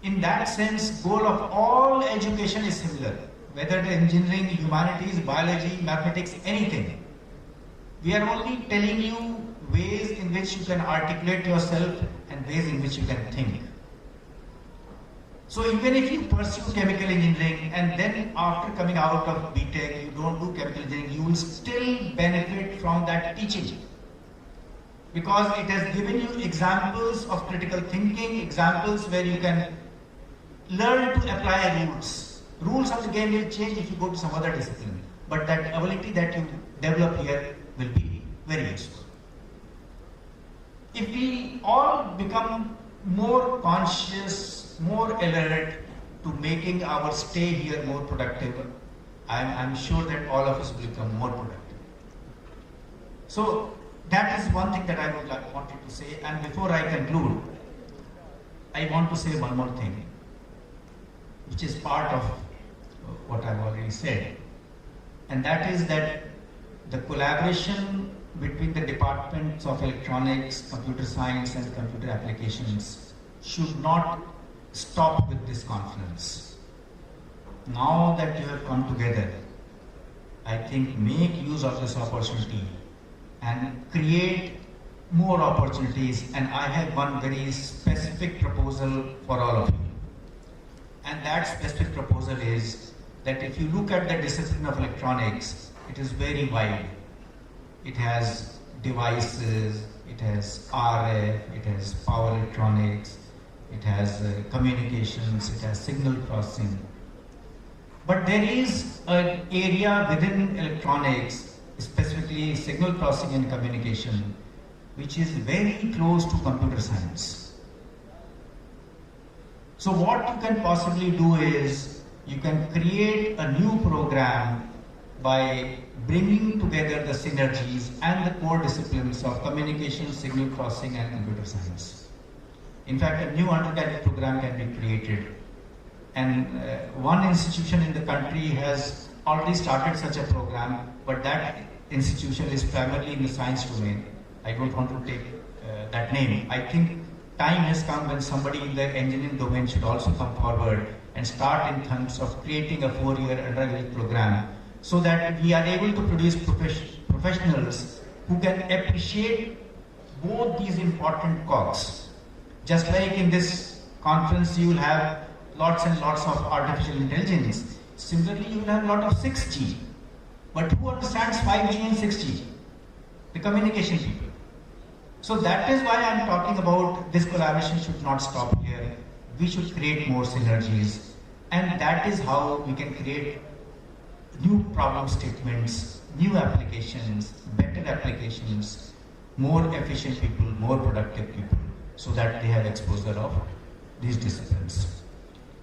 In that sense, goal of all education is similar, whether it is engineering, humanities, biology, mathematics, anything. We are only telling you ways in which you can articulate yourself and ways in which you can think. So even if you pursue chemical engineering and then after coming out of BTech you don't do chemical engineering, you will still benefit from that teaching. Because it has given you examples of critical thinking, examples where you can learn to apply rules. Rules of the game will change if you go to some other discipline. But that ability that you develop here will be very useful. If we all become more conscious, more alert to making our stay here more productive, I'm sure that all of us will become more productive. So that is one thing that I wanted to say. And before I conclude, I want to say one more thing, which is part of what I've already said. And that is that the collaboration between the departments of electronics, computer science and computer applications should not stop with this conference. Now that you have come together, I think make use of this opportunity and create more opportunities. And I have one very specific proposal for all of you. And that specific proposal is that if you look at the discipline of electronics, it is very wide. It has devices, it has RF, it has power electronics, it has communications, it has signal processing. But there is an area within electronics, specifically signal processing and communication, which is very close to computer science. So what you can possibly do is, you can create a new program by bringing together the synergies and the core disciplines of communication, signal processing and computer science. In fact, a new undergraduate program can be created. And one institution in the country has already started such a program, but that institution is primarily in the science domain. I don't want to take that name. I think time has come when somebody in the engineering domain should also come forward and start in terms of creating a 4-year undergraduate program, so that we are able to produce professionals who can appreciate both these important cogs. Just like in this conference you will have lots and lots of artificial intelligence, similarly you will have a lot of 6G. But who understands 5G and 6G? The communication people. So that is why I am talking about this collaboration should not stop here. We should create more synergies, and that is how we can create new problem statements, new applications, better applications, more efficient people, more productive people, so that they have exposure of these disciplines.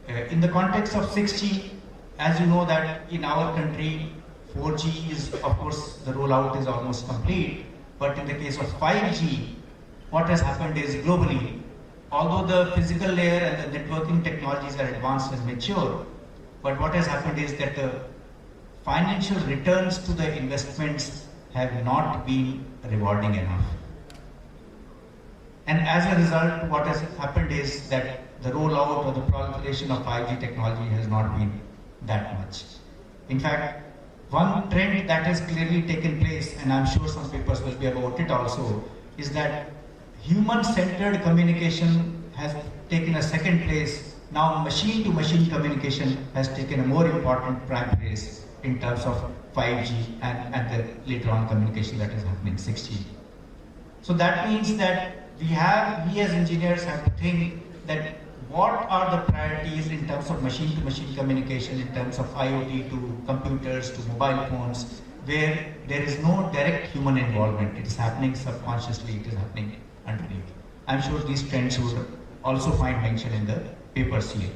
In the context of 6G, as you know that in our country, 4G is, of course, the rollout is almost complete, but in the case of 5G, what has happened is globally, although the physical layer and the networking technologies are advanced and mature, but what has happened is that the financial returns to the investments have not been rewarding enough. And as a result, what has happened is that the rollout or the proliferation of 5G technology has not been that much. In fact, one trend that has clearly taken place, and I'm sure some papers will be about it also, is that human-centered communication has taken a second place. Now machine-to-machine communication has taken a more important prime place in terms of 5G and the later on communication that is happening, 6G. So that means that we as engineers have to think that what are the priorities in terms of machine-to-machine communication, in terms of IoT to computers to mobile phones, where there is no direct human involvement. It is happening subconsciously, it is happening underneath. I'm sure these trends would also find mention in the papers here.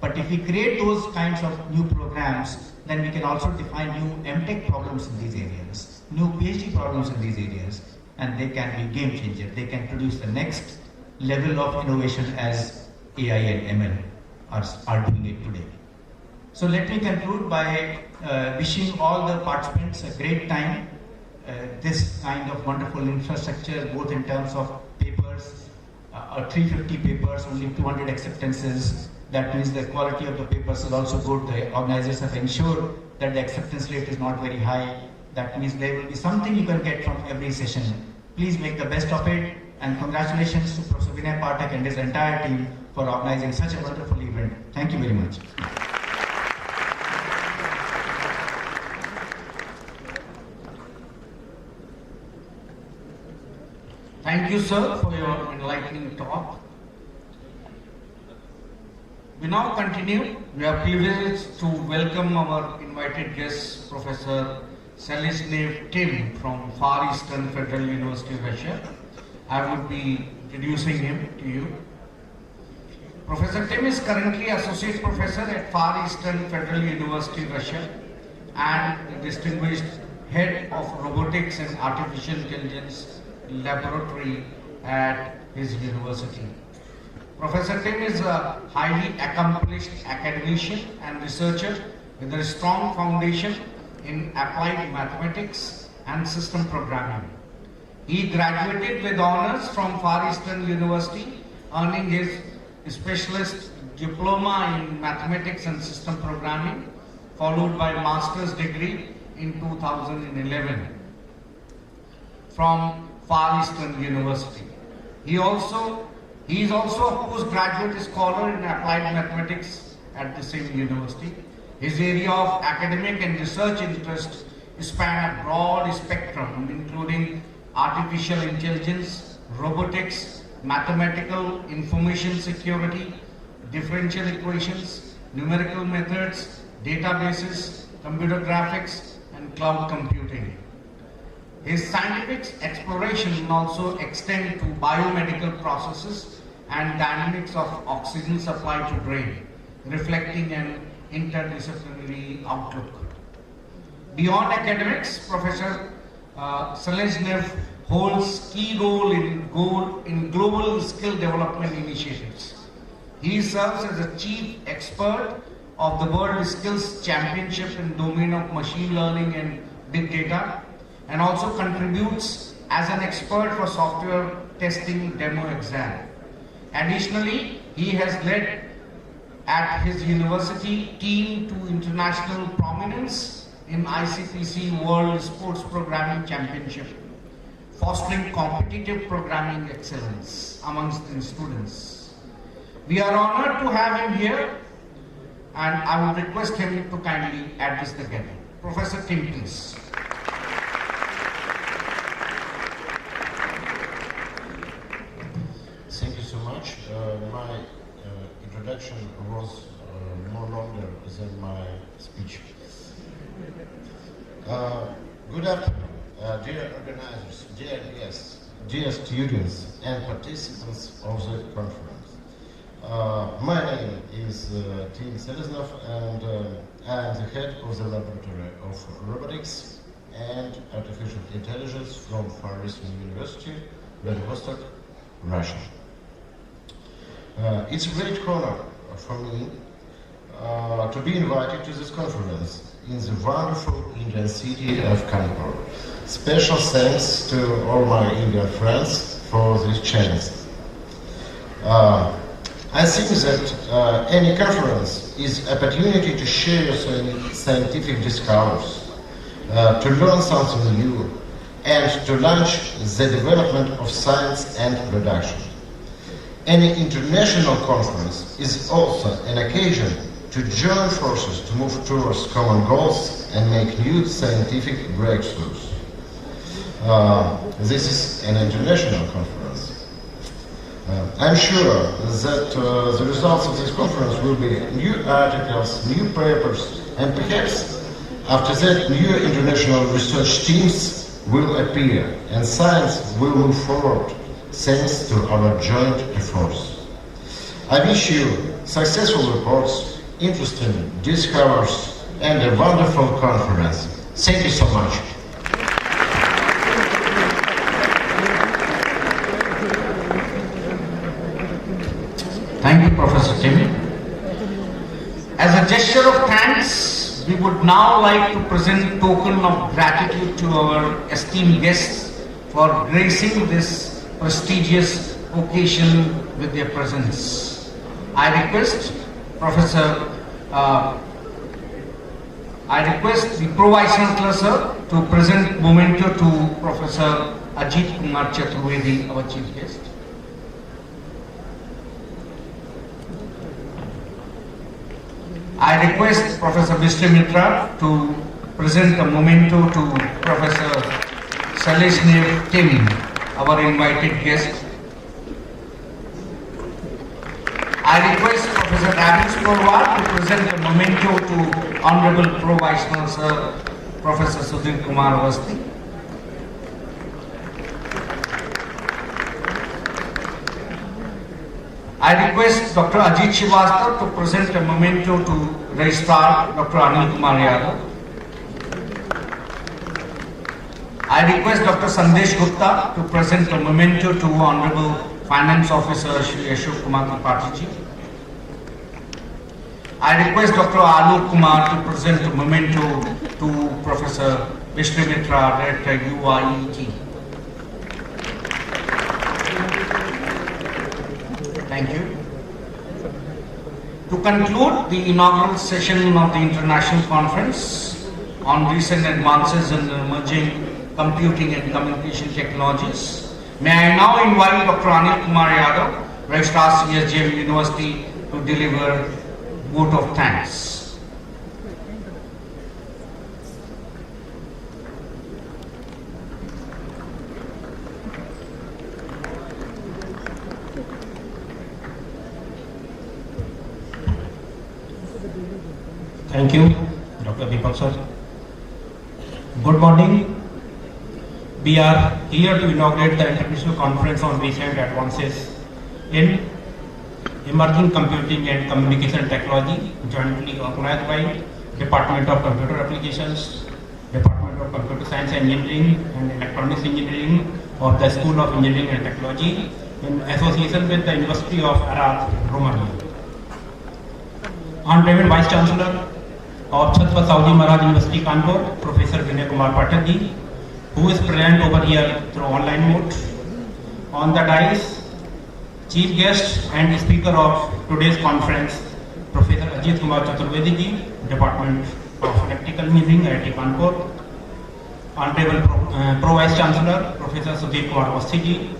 But if we create those kinds of new programs, then we can also define new MTech problems in these areas, new PhD problems in these areas, and they can be game changer. They can produce the next level of innovation as AI and ML are doing it today. So let me conclude by wishing all the participants a great time. This kind of wonderful infrastructure, both in terms of papers, 350 papers, only 200 acceptances. That means the quality of the papers is also good. The organizers have ensured that the acceptance rate is not very high. That means there will be something you can get from every session. Please make the best of it, and congratulations to Professor Vinay Pathak and his entire team for organizing such a wonderful event. Thank you very much. Thank you, sir, for your enlightening talk. We now continue. We are privileged to welcome our invited guest, Professor Seleznev Tim from Far Eastern Federal University of Russia. I would be introducing him to you. Professor Tim is currently Associate Professor at Far Eastern Federal University, Russia, and the distinguished Head of Robotics and Artificial Intelligence Laboratory at his university. Professor Tim is a highly accomplished academician and researcher with a strong foundation in applied mathematics and system programming. He graduated with honors from Far Eastern University, earning his specialist diploma in mathematics and system programming, followed by master's degree in 2011 from Far Eastern University. He is also a postgraduate scholar in applied mathematics at the same university. His area of academic and research interest span a broad spectrum, including artificial intelligence, robotics, mathematical information security, differential equations, numerical methods, databases, computer graphics, and cloud computing. His scientific exploration also extends to biomedical processes and dynamics of oxygen supply to brain, reflecting an interdisciplinary outlook. Beyond academics, Professor Seleznev holds key role in global skill development initiatives. He serves as a chief expert of the World Skills Championship in domain of machine learning and big data, and also contributes as an expert for software testing demo exam. Additionally, he has led at his university team to international prominence in ICPC World Sports Programming Championship, fostering competitive programming excellence amongst the students. We are honored to have him here, and I would request him to kindly address the gathering. Professor Tim, please. Thank you so much. My introduction was more longer than my speech. Good afternoon, dear organizers, dear guests, dear students and participants of the conference. My name is Tim Seleznev, and I am the head of the Laboratory of Robotics and Artificial Intelligence from Far Eastern University, Vladivostok, Russia. It's a great honor for me to be invited to this conference in the wonderful Indian city of Kanpur. Special thanks to all my Indian friends for this chance. I think that any conference is an opportunity to share your scientific discoveries, to learn something new, and to launch the development of science and production. Any international conference is also an occasion to join forces to move towards common goals and make new scientific breakthroughs. This is an international conference. I'm sure that the results of this conference will be new articles, new papers, and perhaps after that new international research teams will appear and science will move forward thanks to our joint efforts. I wish you successful reports, interesting discoveries, and a wonderful conference. Thank you so much. Thank you, Professor Tim. As a gesture of thanks, we would now like to present token of gratitude to our esteemed guests for gracing this prestigious occasion with their presence. I request the Pro Vice-chancellor sir to present memento to Professor Ajit Kumar Chaturvedi, our chief guest. I request Professor Mr. Mitra to present a memento to Professor Celestine Tim, our invited guest. I request Professor Ravis Porwar to present a memento to Honorable Pro Vice-chancellor Professor Sudhir Kumar Avasthi. I request Dr. Ajit Srivastava to present a memento to Registrar Dr. Anil Kumar Yadav. I request Dr. Sandesh Gupta to present a memento to Honorable Finance Officer Shri Ashok Kumar Tripathi ji. I request Dr. Alok Kumar to present a memento to Professor Vishnu Mitra, Director UIET. Thank you. To conclude the inaugural session of the International Conference on recent advances in emerging computing and communication technologies, may I now invite Dr. Anil Kumar Yadav, Registrar CSJMU University, to deliver vote of thanks. Thank you, Dr. Deepak sir. Good morning. We are here to inaugurate the International Conference on Recent Advances in Emerging Computing and Communication Technology, jointly organized by Department of Computer Applications, Department of Computer Science and Engineering and Electronics Engineering of the School of Engineering and Technology in association with the University of Arad, Romania. Honorable Vice-Chancellor of Chhatrapati Maharaj University, Kanpur, Professor Vinay Kumar Pathak, who is present over here through online mode. On the dais, Chief Guest and Speaker of today's conference, Professor Ajit Kumar Chaturvedi, Department of Electrical Engineering, IIT Kanpur. Honorable Pro Vice-Chancellor, Professor Sudhir Kumar Avasthi,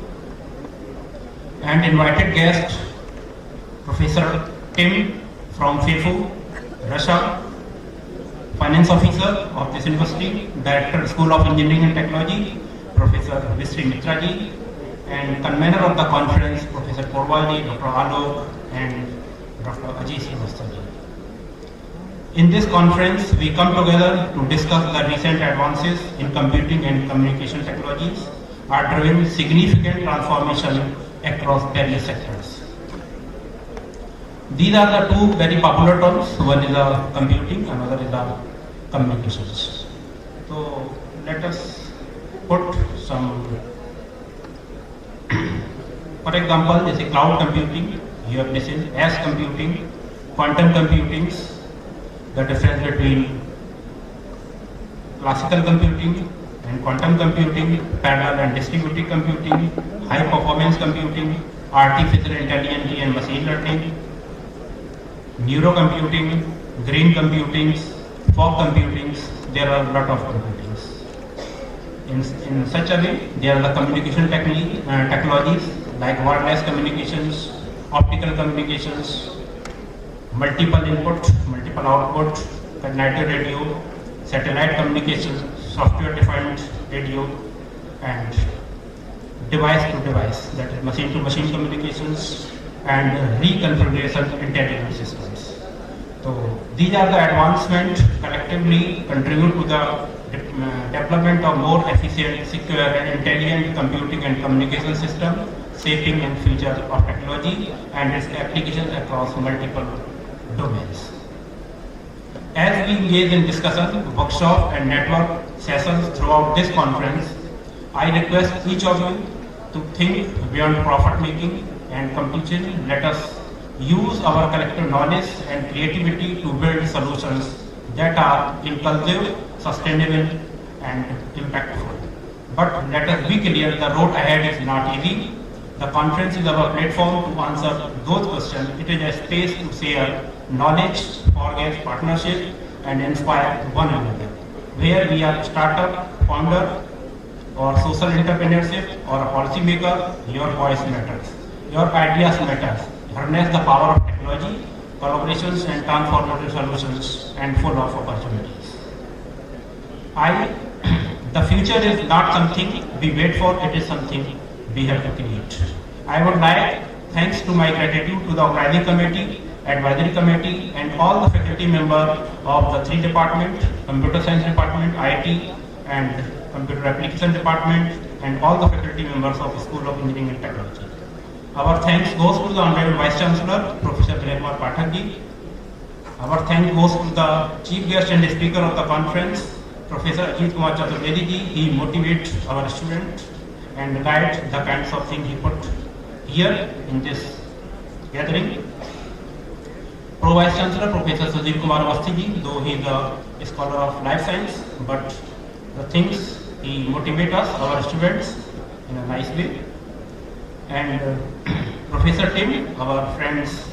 and invited guest, Professor Tim from FEFU, Russia, Finance Officer of this University, Director, School of Engineering and Technology, Professor Vishnu Mitra ji, and convener of the conference, Professor Porwal ji, Dr. Alok, and Dr. Ajit Srivastava ji. In this conference, we come together to discuss the recent advances in computing and communication technologies are driving significant transformation across various sectors. These are the two very popular terms. One is computing, another is communications. So let us put some, for example, this is cloud computing. You have this is edge computing, quantum computing, the difference between classical computing and quantum computing, parallel and distributed computing, high performance computing, artificial intelligence and machine learning, neurocomputing, green computing, fog computing. There are a lot of computings. In such a way, there are the communication technologies like wireless communications, optical communications, multiple input, multiple output, cognitive radio, satellite communications, software defined radio, and device to device, that is machine to machine communications and reconfiguration intelligent systems. So these are the advancements collectively contribute to the development of more efficient, secure and intelligent computing and communication system, shaping and future of technology and its applications across multiple domains. As we engage in discussion, workshop and network sessions throughout this conference, I request each of you to think beyond profit making and competition. Let us use our collective knowledge and creativity to build solutions that are inclusive, sustainable and impactful. But let us be clear, the road ahead is not easy. The conference is our platform to answer those questions. It is a space to share knowledge, forge partnership and inspire one another. Where we are startup, founder or social entrepreneurship or a policy maker, your voice matters. Your ideas matters. Harness the power of technology, collaborations and transformative solutions and full of opportunities. The future is not something we wait for, it is something we have to create. I would like, thanks to my gratitude to the organizing committee, advisory committee and all the faculty members of the 3 departments, computer science department, IT and computer application department and all the faculty members of the School of Engineering and Technology. Our thanks goes to the Honorable Vice-chancellor, Professor Vinay Pathak ji. Our thanks goes to the Chief Guest and Speaker of the conference, Professor Ajit Kumar Chaturvedi ji. He motivates our students and guides the kinds of things he put here in this gathering. Pro Vice-chancellor, Professor Sujeev Kumar Awasthi ji, though he is a scholar of life science, but the things he motivates us, our students, in a nice way. And Professor Tim, our friends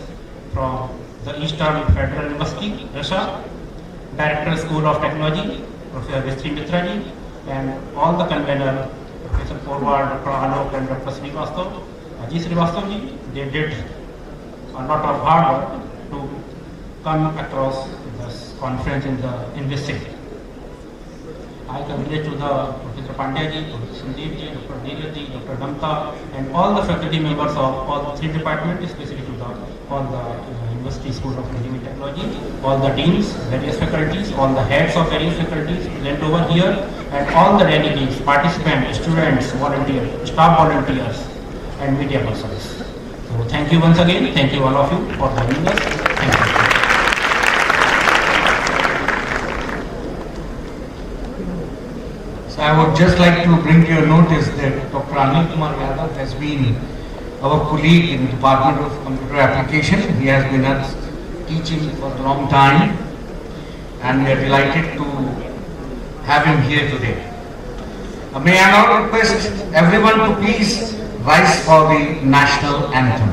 from the Eastern Federal University, Russia, Director School of Technology, Professor Vistri Mitra ji, and all the convener, Professor Porwal, Dr. Alok and Dr. Srivastav, G. Srivastav ji, they did a lot of hard work to come across this conference in this city. I congratulate to the Professor Pandya ji, Professor Sandeep ji, Dr. Neeraj ji, Dr. Damta and all the faculty members of all the 3 departments, especially to all the University School of Engineering and Technology, all the deans, various faculties, all the heads of various faculties present over here and all the delegates, participants, students, volunteers, staff volunteers and media persons. So thank you once again, thank you all of you for joining us. Thank you. So I would just like to bring to your notice that Dr. Anil Kumar Yadav has been our colleague in the Department of Computer Application. He has been teaching for a long time and we are delighted to have him here today. May I now request everyone to please rise for the national anthem.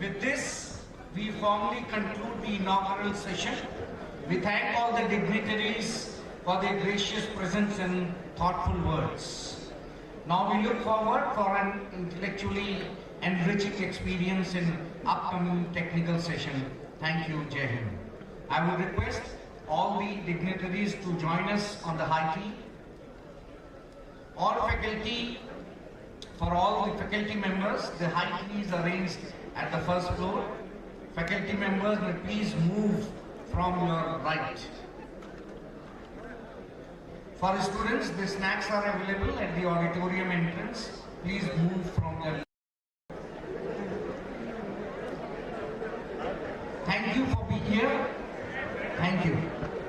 With this, we formally conclude the inaugural session. We thank all the dignitaries for their gracious presence and thoughtful words. Now we look forward for an intellectually enriching experience in upcoming technical session. Thank you, Jai Hind. I would request all the dignitaries to join us on the high tea. All faculty, for all the faculty members, the high tea is arranged at the first floor. Faculty members may please move from your right. For students, the snacks are available at the auditorium entrance. Please move from your. Thank you for being here. Thank you.